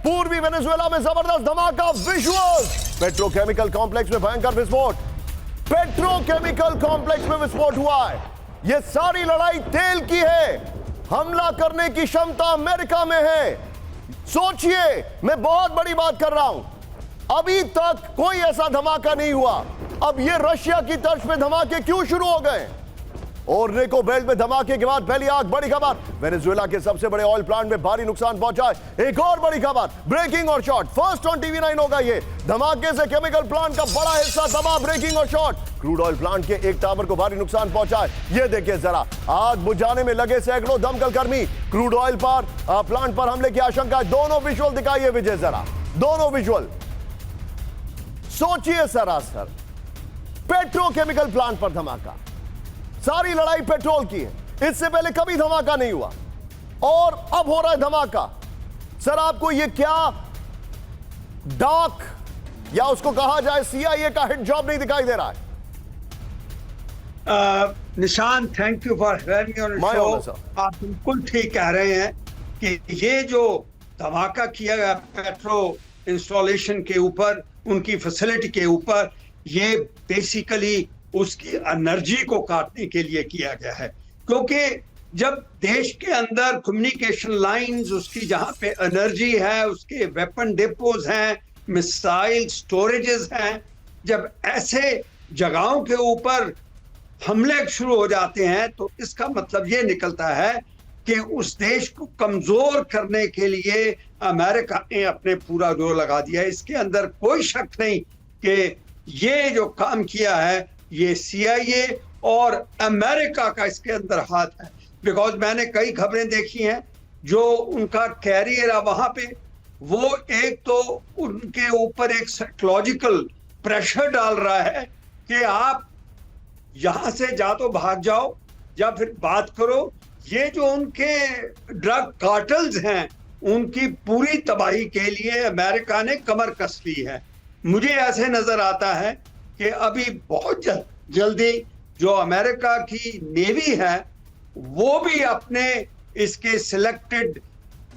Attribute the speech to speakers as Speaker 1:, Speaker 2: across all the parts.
Speaker 1: पूर्वी वेनेजुएला में जबरदस्त धमाका, विजुअल्स। पेट्रोकेमिकल कॉम्प्लेक्स में भयंकर विस्फोट, पेट्रोकेमिकल कॉम्प्लेक्स में विस्फोट हुआ है। यह सारी लड़ाई तेल की है। हमला करने की क्षमता अमेरिका में है। सोचिए, मैं बहुत बड़ी बात कर रहा हूं, अभी तक कोई ऐसा धमाका नहीं हुआ। अब ये रशिया की तर्ज पे धमाके क्यों शुरू हो गए? और रेको बेल्ट में धमाके के बाद पहली आग। बड़ी खबर, वेनेजुएला के सबसे बड़े ऑयल प्लांट में भारी नुकसान पहुंचा है। एक और बड़ी खबर, ब्रेकिंग और शॉर्ट, फर्स्ट ऑन टीवी9 होगा। ये धमाके से केमिकल प्लांट का बड़ा हिस्सा तबाह। ब्रेकिंग और शॉर्ट, क्रूड ऑयल प्लांट के एक टावर को भारी नुकसान पहुंचा है। ये देखिए जरा, आग बुझाने में लगे सैकड़ों दमकल कर्मी। क्रूड ऑयल पर प्लांट पर हमले की आशंका। दोनों विजुअल दिखाइए विजय, जरा दोनों विजुअल। सोचिए सरासर, पेट्रोकेमिकल प्लांट पर धमाका। सारी लड़ाई पेट्रोल की है, इससे पहले कभी धमाका नहीं हुआ और अब हो रहा है धमाका। सर, आपको ये क्या डार्क या उसको कहा जाए CIA का हिट जॉब नहीं दिखाई दे रहा है?
Speaker 2: निशान, thank you for having me on the show. आप बिल्कुल ठीक कह रहे हैं कि ये जो धमाका किया गया पेट्रो इंस्टॉलेशन के ऊपर, उनकी फैसिलिटी के ऊपर, ये बेसिकली उसकी एनर्जी को काटने के लिए किया गया है। क्योंकि जब देश के अंदर कम्युनिकेशन लाइंस, उसकी जहां पे एनर्जी है, उसके वेपन डिपोज हैं, मिसाइल स्टोरेजेस हैं, जब ऐसे जगहों के ऊपर हमले शुरू हो जाते हैं तो इसका मतलब ये निकलता है कि उस देश को कमजोर करने के लिए अमेरिका ने अपने पूरा जोर लगा दिया है। इसके अंदर कोई शक नहीं कि ये जो काम किया है ये CIA और अमेरिका का इसके अंदर हाथ है। बिकॉज मैंने कई खबरें देखी हैं, जो उनका कैरियर है वहां पे, वो एक तो उनके ऊपर एक साइकोलॉजिकल प्रेशर डाल रहा है कि आप यहां से जा तो भाग जाओ या फिर बात करो। ये जो उनके ड्रग कार्टल्स हैं, उनकी पूरी तबाही के लिए अमेरिका ने कमर कस ली है। मुझे ऐसे नजर आता है कि अभी बहुत जल्दी जो अमेरिका की नेवी है वो भी अपने इसके सिलेक्टेड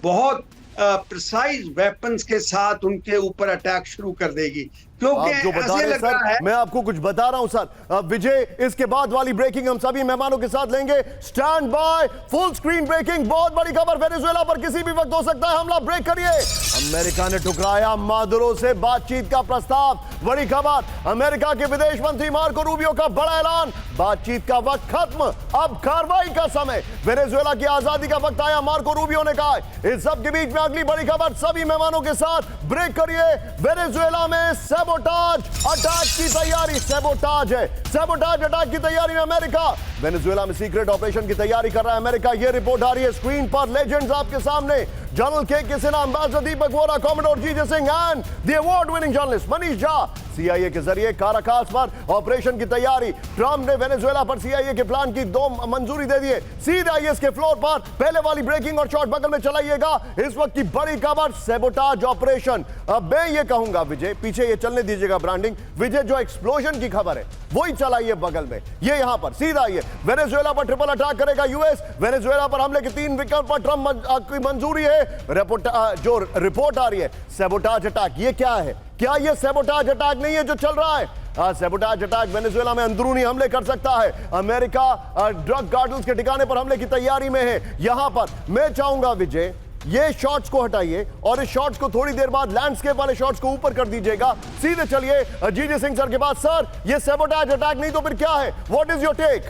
Speaker 2: बहुत प्रिसाइज वेपन्स के साथ उनके ऊपर अटैक शुरू कर देगी। क्योंकि ऐसे लग रहा है,
Speaker 1: मैं आपको कुछ बता रहा हूं सर। विजय, इसके बाद वाली ब्रेकिंग हम सभी मेहमानों के साथ लेंगे। Stand by, full screen breaking. बहुत बड़ी खबर, वेनेजुएला पर किसी भी वक्त हो सकता है हमला। ब्रेक करिए। अमेरिका ने ठुकराया मादुरो से बातचीत का प्रस्ताव। बड़ी खबर, अमेरिका के विदेश मंत्री मार्को रूबियो का बड़ा ऐलान, बातचीत का वक्त खत्म, अब कार्रवाई का समय। वेनेजुएला की आजादी का वक्त आया, मार्को रूबियो ने कहा। इस सब के बीच में अगली बड़ी खबर, सभी मेहमानों के साथ। ब्रेक करिए। वेनेजुएला में सैबोटाज अटैक की तैयारी, सैबोटाज है, सैबोटाज अटैक की तैयारी में अमेरिका। वेनेजुएला में सीक्रेट ऑपरेशन की तैयारी कर रहा है अमेरिका। यह रिपोर्ट आ रही है स्क्रीन पर, लेजेंड्स आपके सामने। General K Sinha, Ambassador Deepak Vora, Commodore G Singh and the award winning journalist Manish Jha. CIA के जरिए काराकास पर ऑपरेशन की तैयारी। ट्रंप ने वेनेजुएला पर CIA के प्लान की 2 मंजूरी दे दी है। सीधे IS के फ्लोर पर। पहले वाली ब्रेकिंग और शॉर्ट बगल में चलाइएगा। इस वक्त की बड़ी खबर, सैबोटाज ऑपरेशन। अब मैं ये कहूंगा विजय, पीछे ये चलने दीजिएगा ब्रांडिंग। विजय, जो एक्सप्लोजन की खबर है वही चलाइए बगल में। ये यहां पर सीधा आइए। वेनेजुएला पर ट्रिपल अटैक करेगा US। वेनेजुएला पर हमले के 3 विकल्प पर ट्रंप की मंजूरी है। जो रिपोर्ट आ रही है सैबोटाज अटैक, ये क्या है? क्या ये सैबोटाज अटैक नहीं है जो चल रहा है? सैबोटाज अटैक वेनेजुएला में अंदरूनी हमले कर सकता है। अमेरिका ड्रग कार्टल्स के ठिकाने पर हमले की तैयारी में है। यहां पर मैं चाहूंगा विजय, ये शॉट्स को हटाइए और इस शॉट्स को थोड़ी देर बाद लैंडस्केप वाले शॉट्स को ऊपर कर दीजिएगा। सीधे चलिए जी सिंह सर के पास। सर, ये सैबोटाज अटैक नहीं तो फिर क्या है? What is your take?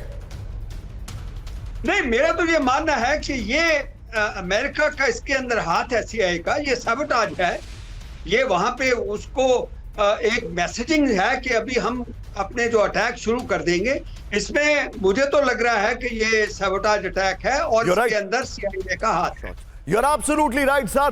Speaker 2: नहीं, मेरा तो ये मानना है कि ये अमेरिका का इसके अंदर हाथ है, CIA का। ये सैबोटाज है, ये वहां पे उसको एक मैसेजिंग है कि अभी हम अपने जो अटैक शुरू कर देंगे। इसमें मुझे तो लग रहा है कि ये सैबोटाज अटैक है और इसके अंदर CIA का हाथ है।
Speaker 1: You're absolutely right, sir.